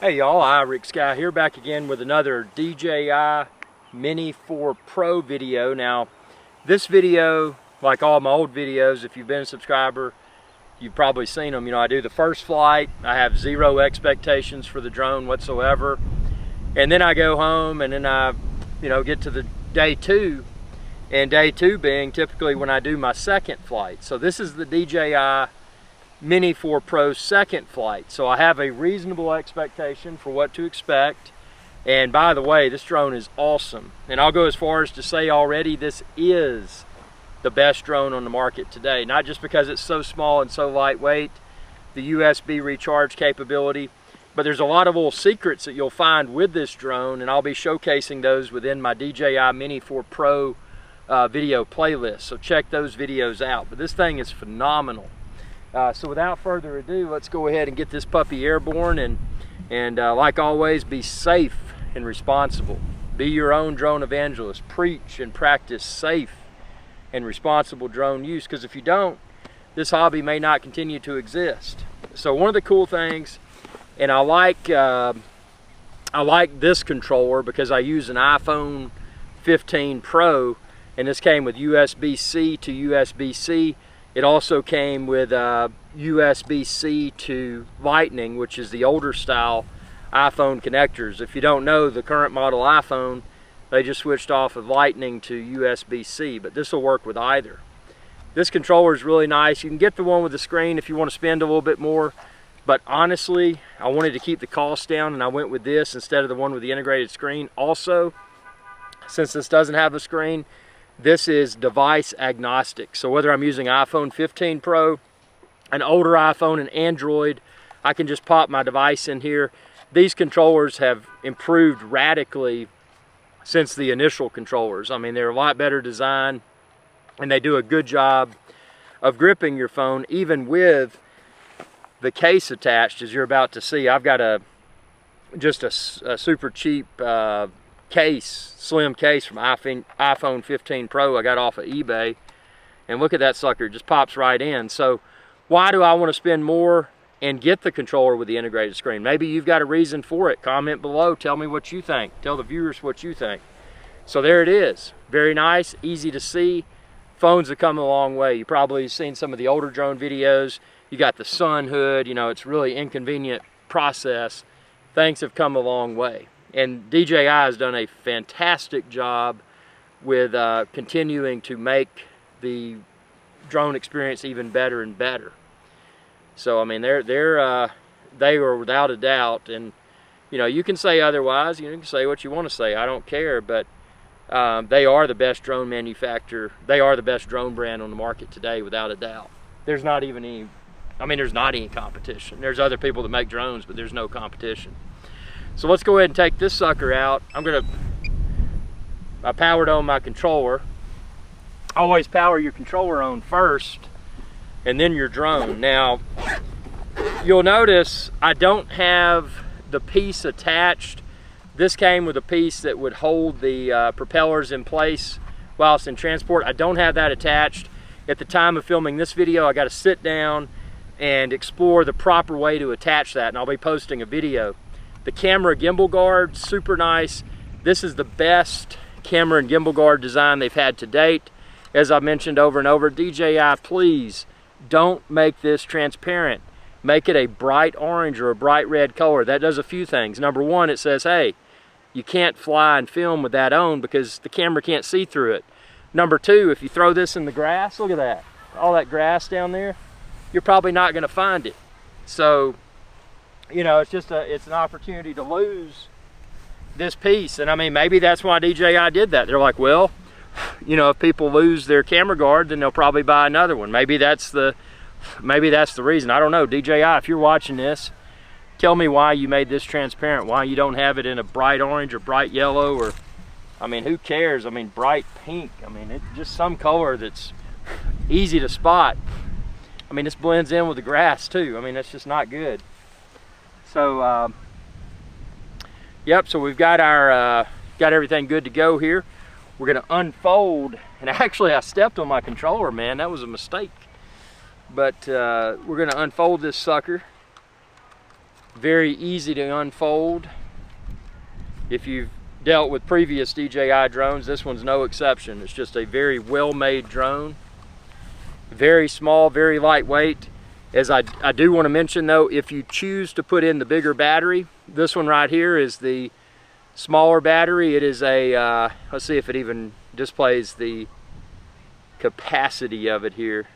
Hey y'all, Rick Sky here, back again with another DJI Mini 4 Pro video. Now, this video, like all my old videos, if you've been a subscriber, you've probably seen them. You know, I do the first flight, I have zero expectations for the drone whatsoever. And then I go home and then I, get to the day two. And day two being typically when I do my second flight. So this is the DJI Mini 4 Pro second flight. So I have a reasonable expectation for what to expect. And by the way, this drone is awesome. And I'll go as far as to say already this is the best drone on the market today. Not just because it's so small and so lightweight, the USB recharge capability, but there's a lot of little secrets that you'll find with this drone, and I'll be showcasing those within my DJI Mini 4 Pro video playlist. So check those videos out. But this thing is phenomenal. So without further ado, let's go ahead and get this puppy airborne, and like always, be safe and responsible. Be your own drone evangelist. Preach and practice safe and responsible drone use, because if you don't, this hobby may not continue to exist. So one of the cool things, and I like this controller because I use an iPhone 15 Pro, and this came with USB-C to USB-C. It also came with USB-C to Lightning, which is the older style iPhone connectors. If you don't know, the current model iPhone, they just switched off of Lightning to USB-C, but this will work with either. This controller is really nice. You can get the one with the screen if you want to spend a little bit more, but honestly, I wanted to keep the cost down, and I went with this instead of the one with the integrated screen. Also, since this doesn't have a screen, this is device agnostic. So whether I'm using iPhone 15 Pro, an older iPhone, an Android, I can just pop my device in here. These controllers have improved radically since the initial controllers. I mean, they're a lot better designed, and they do a good job of gripping your phone, even with the case attached, as you're about to see. I've got just a super cheap slim case from iPhone 15 Pro I got off of eBay, and look at that sucker, it just pops right in. So why do I want to spend more and get the controller with the integrated screen? Maybe you've got a reason for it. Comment below, tell me what you think, tell the viewers what you think. So there it is, very nice, easy to see. Phones have come a long way. You probably seen some of the older drone videos. You got the sun hood, it's really inconvenient process. Things have come a long way. And DJI has done a fantastic job with continuing to make the drone experience even better and better. So I mean, they are without a doubt, and you can say otherwise. You can say what you want to say. I don't care, but they are the best drone manufacturer. They are the best drone brand on the market today, without a doubt. There's not even any. I mean, there's not any competition. There's other people that make drones, but there's no competition. So let's go ahead and take this sucker out. I powered on my controller. Always power your controller on first, and then your drone. Now, you'll notice I don't have the piece attached. This came with a piece that would hold the propellers in place while it's in transport. I don't have that attached. At the time of filming this video, I got to sit down and explore the proper way to attach that, and I'll be posting a video. The camera Gimbal Guard, super nice. This is the best camera and gimbal guard design they've had to date. As I've mentioned over and over, DJI, please don't make this transparent. Make it a bright orange or a bright red color. That does a few things. Number one, it says, hey, you can't fly and film with that on because the camera can't see through it. Number two, if you throw this in the grass, look at that. All that grass down there, you're probably not going to find it. So, it's an opportunity to lose this piece. And I mean, maybe that's why DJI did that. They're like, well, if people lose their camera guard, then they'll probably buy another one. Maybe that's the reason. I don't know. DJI, if you're watching this, tell me why you made this transparent, why you don't have it in a bright orange or bright yellow, or, I mean, who cares? I mean, bright pink. I mean, it's just some color that's easy to spot. I mean, this blends in with the grass too. I mean, that's just not good. So, yep, so we've got got everything good to go here. We're gonna unfold, and actually I stepped on my controller, man, that was a mistake. But we're gonna unfold this sucker Very easy to unfold. If you've dealt with previous DJI drones, this one's no exception. It's just a very well-made drone. Very small, very lightweight. As I do want to mention though, if you choose to put in the bigger battery, this one right here is the smaller battery. It is a, let's see if it even displays the capacity of it here.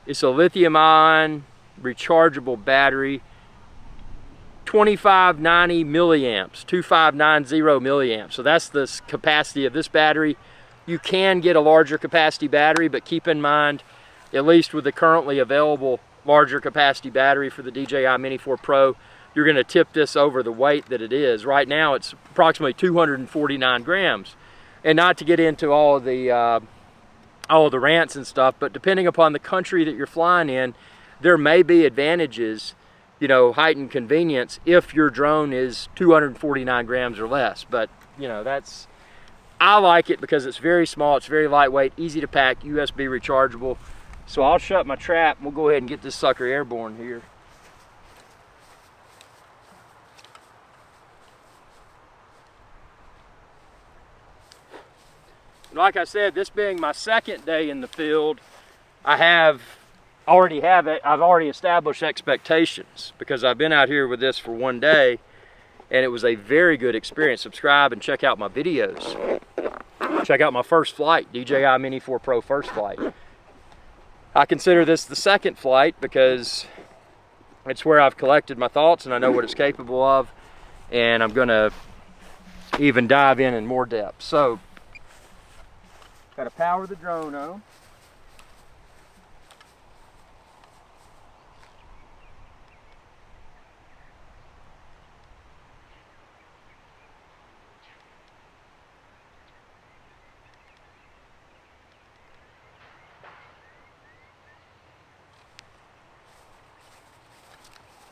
It's a lithium-ion rechargeable battery, 2590 milliamps, 2590 milliamps. So that's the capacity of this battery. You can get a larger capacity battery, but keep in mind, at least with the currently available larger capacity battery for the DJI Mini 4 Pro, you're going to tip this over the weight that it is. Right now it's approximately 249 grams. And not to get into all of the rants and stuff, but depending upon the country that you're flying in, there may be advantages, you know, heightened convenience if your drone is 249 grams or less. But, you know, I like it because it's very small, it's very lightweight, easy to pack, USB rechargeable. So I'll shut my trap and we'll go ahead and get this sucker airborne here. Like I said, this being my second day in the field, I've already established expectations because I've been out here with this for one day and it was a very good experience. Subscribe and check out my videos. Check out my first flight, DJI Mini 4 Pro first flight. I consider this the second flight because it's where I've collected my thoughts and I know what it's capable of, and I'm gonna even dive in more depth. So, got to power the drone on.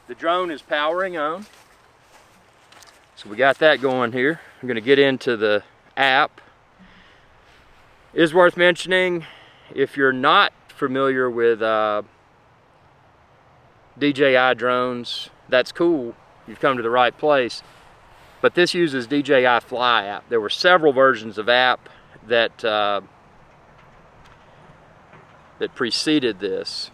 The drone is powering on. So we got that going here. I'm going to get into the app. It is worth mentioning, if you're not familiar with DJI drones, that's cool. You've come to the right place. But this uses DJI Fly app. There were several versions of app that preceded this.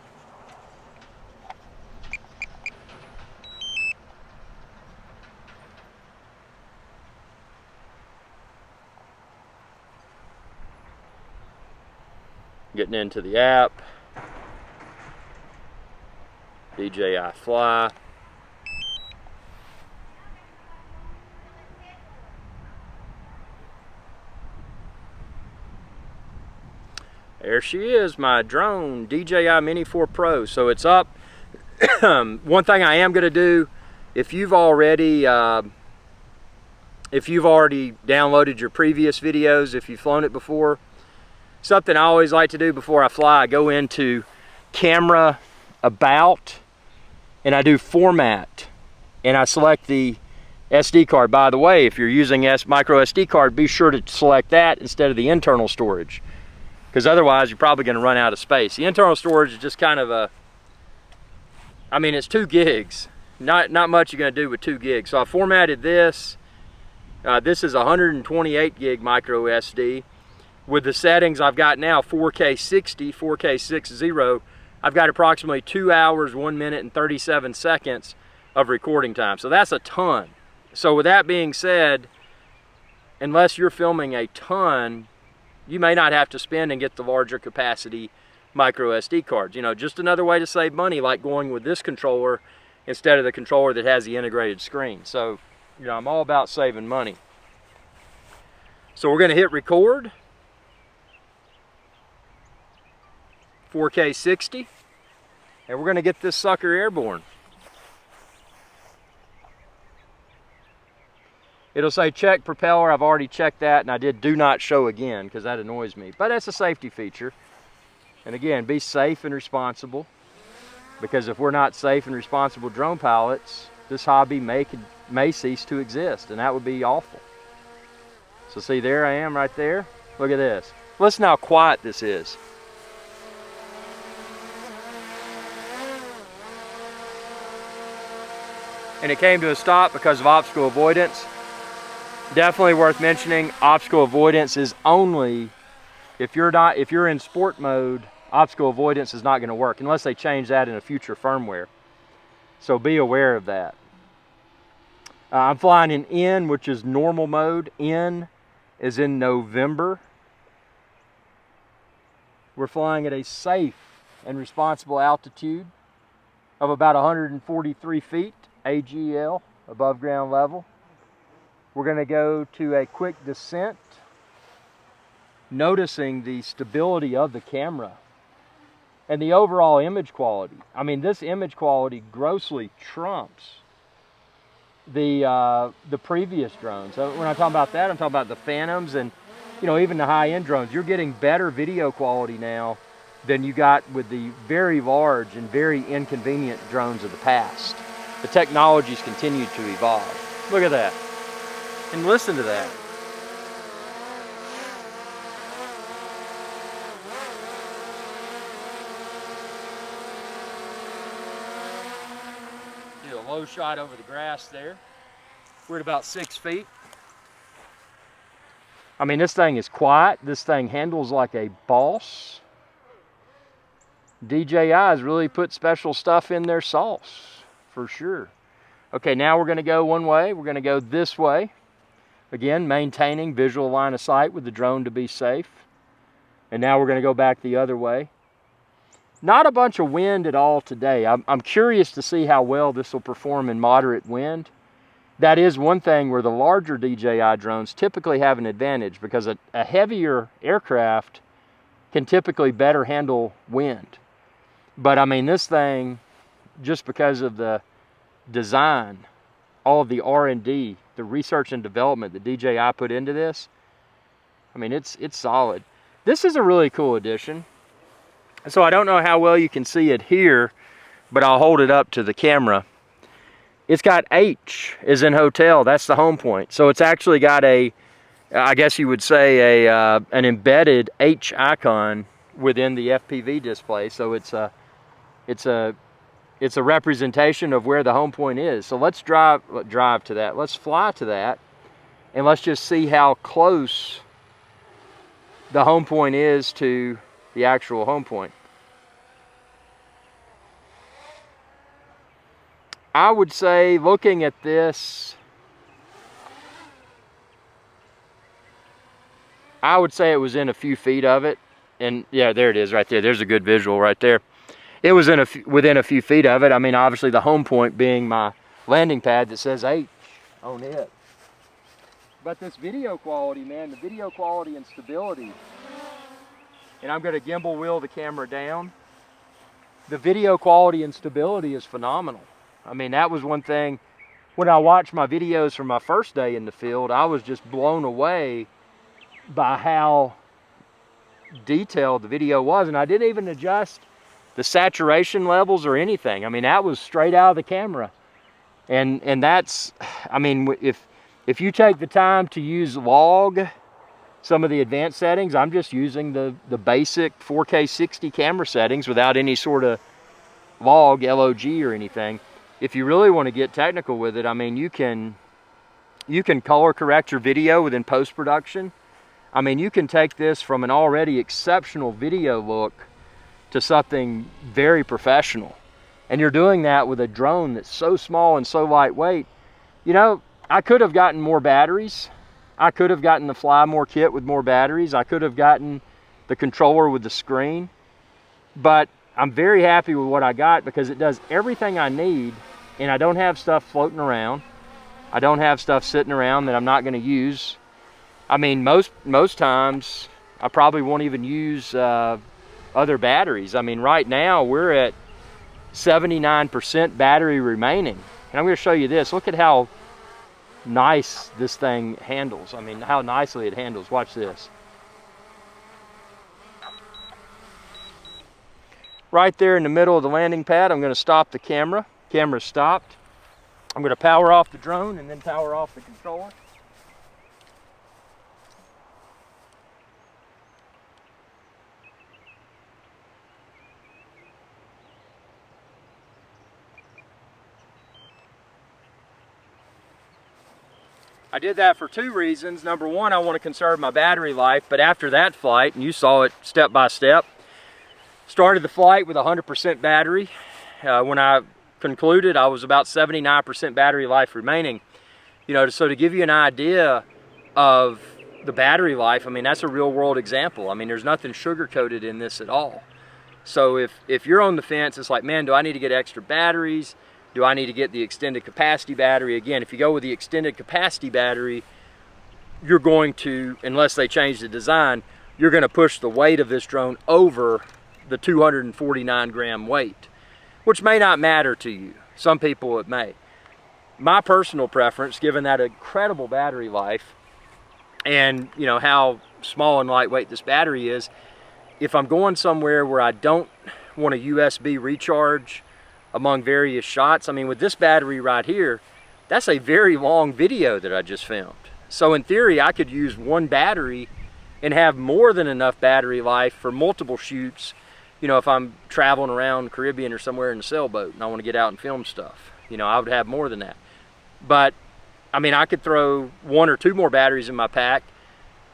Getting into the app, DJI Fly. There she is, my drone, DJI Mini 4 Pro. So it's up. One thing I am going to do, if you've already downloaded your previous videos, if you've flown it before, something I always like to do before I fly, I go into camera about and I do format and I select the SD card. By the way, if you're using micro SD card, be sure to select that instead of the internal storage, because otherwise you're probably going to run out of space. The internal storage is just kind of it's 2 gigs. Not much you're going to do with 2 gigs. So I formatted this. This is 128 gig micro SD. With the settings I've got now, 4K 60, 4K 60, I've got approximately 2 hours, 1 minute, and 37 seconds of recording time. So that's a ton. So with that being said, unless you're filming a ton, you may not have to spend and get the larger capacity micro SD cards. You know, just another way to save money, like going with this controller instead of the controller that has the integrated screen. So, you know, I'm all about saving money. So we're going to hit record. 4K 60, and we're going to get this sucker airborne. It'll say check propeller. I've already checked that, and I did do not show again because that annoys me, but that's a safety feature. And again, be safe and responsible, because if we're not safe and responsible drone pilots, this hobby may cease to exist, and that would be awful. So see, there I am right there. Look at this. Listen how quiet this is. and it came to a stop because of obstacle avoidance. Definitely worth mentioning, obstacle avoidance is only if you're in sport mode. Obstacle avoidance is not going to work unless they change that in a future firmware. So be aware of that. I'm flying in N, which is normal mode. N is in November. We're flying at a safe and responsible altitude of about 143 feet, AGL, above ground level. We're going to go to a quick descent, noticing the stability of the camera and the overall image quality. I mean, this image quality grossly trumps the previous drones. So when I talk about that, I'm talking about the Phantoms and, you know, even the high-end drones. You're getting better video quality now than you got with the very large and very inconvenient drones of the past. The technology's continued to evolve. Look at that. And listen to that. Do a low shot over the grass there. We're at about 6 feet. I mean, this thing is quiet. This thing handles like a boss. DJI has really put special stuff in their sauce, for sure. Okay, now we're going to go one way. We're going to go this way. Again, maintaining visual line of sight with the drone to be safe. And now we're going to go back the other way. Not a bunch of wind at all today. I'm curious to see how well this will perform in moderate wind. That is one thing where the larger DJI drones typically have an advantage, because a heavier aircraft can typically better handle wind. But I mean, this thing, just because of the design, all of the R&D, the research and development that DJI put into this, I mean, it's solid. This is a really cool addition. So I don't know how well you can see it here, but I'll hold it up to the camera. It's got H as in hotel. That's the home point. So it's actually got a, I guess you would say, an embedded H icon within the FPV display. So it's a representation of where the home point is. So let's drive to that. Let's fly to that, and let's just see how close the home point is to the actual home point. I would say, looking at this, I would say it was in a few feet of it. And yeah, there it is right there. There's a good visual right there. It was within a few feet of it. I mean, obviously the home point being my landing pad that says H on it. But this video quality, man, the video quality and stability, and I'm going to gimbal wheel the camera down. The video quality and stability is phenomenal. I mean, that was one thing, when I watched my videos from my first day in the field, I was just blown away by how detailed the video was. And I didn't even adjust the saturation levels or anything. I mean, that was straight out of the camera. And that's, I mean, if you take the time to use log, some of the advanced settings, I'm just using the basic 4K 60 camera settings without any sort of log, LOG or anything. If you really want to get technical with it, I mean, you can color correct your video within post-production. I mean, you can take this from an already exceptional video look to something very professional. And you're doing that with a drone that's so small and so lightweight. You know, I could have gotten more batteries. I could have gotten the Fly More kit with more batteries. I could have gotten the controller with the screen. But I'm very happy with what I got, because it does everything I need, and I don't have stuff floating around. I don't have stuff sitting around that I'm not going to use. I mean, most times I probably won't even use other batteries. I mean, right now we're at 79% battery remaining. And I'm going to show you this. Look at how nice this thing handles. I mean, how nicely it handles. Watch this. Right there in the middle of the landing pad, I'm going to stop the camera. Camera's stopped. I'm going to power off the drone and then power off the controller. I did that for two reasons. Number one, I want to conserve my battery life, but after that flight, and you saw it step by step, started the flight with 100% battery. When I concluded, I was about 79% battery life remaining. You know, so to give you an idea of the battery life, I mean, that's a real world example. I mean, there's nothing sugar-coated in this at all. So if you're on the fence, it's like, man, do I need to get extra batteries? Do I need to get the extended capacity battery? Again, if you go with the extended capacity battery, you're going to, unless they change the design, you're going to push the weight of this drone over the 249 gram weight, which may not matter to you. Some people it may. My personal preference, given that incredible battery life and you know how small and lightweight this battery is, if I'm going somewhere where I don't want a USB recharge among various shots, I mean, with this battery right here, that's a very long video that I just filmed. So in theory, I could use one battery and have more than enough battery life for multiple shoots. You know, if I'm traveling around the Caribbean or somewhere in a sailboat and I want to get out and film stuff, you know, I would have more than that. But I mean, I could throw one or two more batteries in my pack,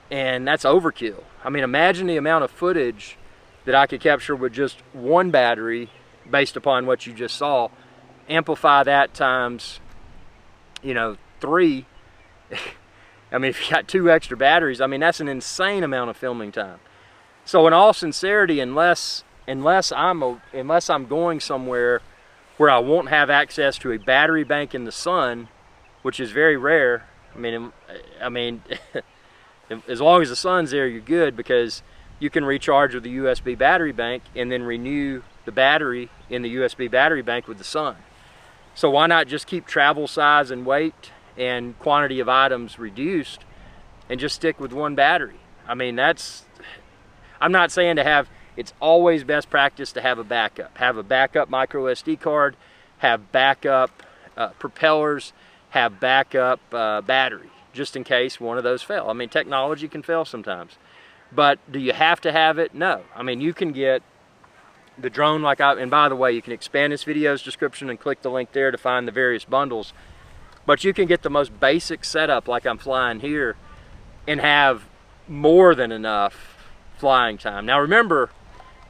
and that's overkill. I mean, imagine the amount of footage that I could capture with just one battery based upon what you just saw. Amplify that times, you know, 3. I mean, if you got 2 extra batteries, I mean, that's an insane amount of filming time. So in all sincerity, unless I'm going somewhere where I won't have access to a battery bank in the sun, which is very rare. I mean, as long as the sun's there, you're good, because you can recharge with the USB battery bank and then renew the battery in the USB battery bank with the sun. So why not just keep travel size and weight and quantity of items reduced and just stick with one battery? I mean, I'm not saying to have, it's always best practice to have a backup. Have a backup micro SD card, have backup propellers, have backup battery, just in case one of those fail. I mean, technology can fail sometimes. But do you have to have it? No. I mean, you can get the drone and by the way, you can expand this video's description and click the link there to find the various bundles. But you can get the most basic setup like I'm flying here and have more than enough flying time. Now remember,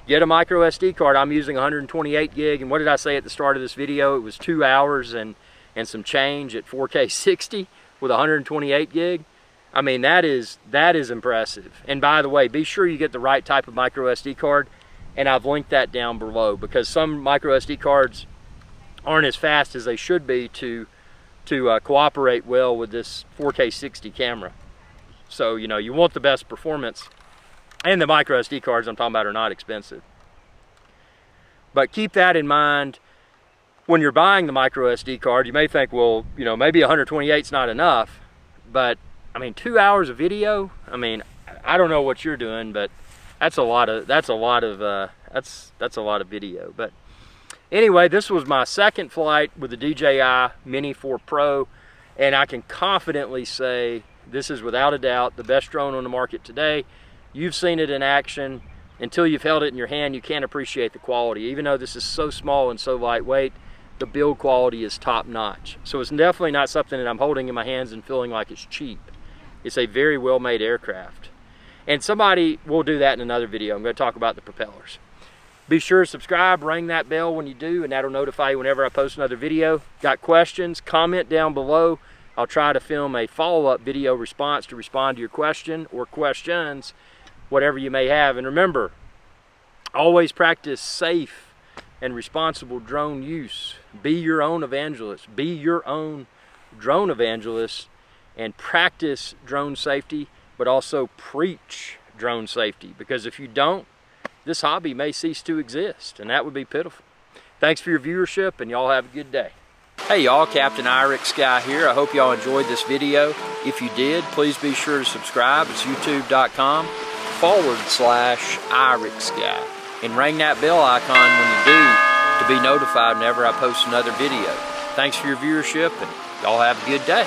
get a micro SD card. I'm using 128 gig, and what did I say at the start of this video? It was 2 hours and some change at 4K 60 with 128 gig. I mean, that is impressive. And by the way, be sure you get the right type of micro SD card, and I've linked that down below, because some micro SD cards aren't as fast as they should be to cooperate well with this 4K 60 camera. So, you know, you want the best performance, and the micro SD cards I'm talking about are not expensive. But keep that in mind when you're buying the micro SD card. You may think, well, you know, maybe 128 is not enough, but I mean, 2 hours of video, I mean, I don't know what you're doing, but that's a lot of video. But anyway, this was my second flight with the DJI Mini 4 Pro, and I can confidently say this is without a doubt the best drone on the market today. You've seen it in action. Until you've held it in your hand, you can't appreciate the quality. Even though this is so small and so lightweight, the build quality is top notch. So it's definitely not something that I'm holding in my hands and feeling like it's cheap. It's a very well made aircraft. And somebody will do that in another video. I'm going to talk about the propellers. Be sure to subscribe, ring that bell when you do, and that'll notify you whenever I post another video. Got questions? Comment down below. I'll try to film a follow-up video response to respond to your question or questions, whatever you may have. And remember, always practice safe and responsible drone use. Be your own evangelist. Be your own drone evangelist, and practice drone safety, but also preach drone safety, because if you don't, this hobby may cease to exist, and that would be pitiful. Thanks for your viewership, and y'all have a good day. Hey y'all, Captain Irix Guy here. I hope y'all enjoyed this video. If you did, please be sure to subscribe. It's youtube.com/Irix Guy, and ring that bell icon when you do to be notified whenever I post another video. Thanks for your viewership, and y'all have a good day.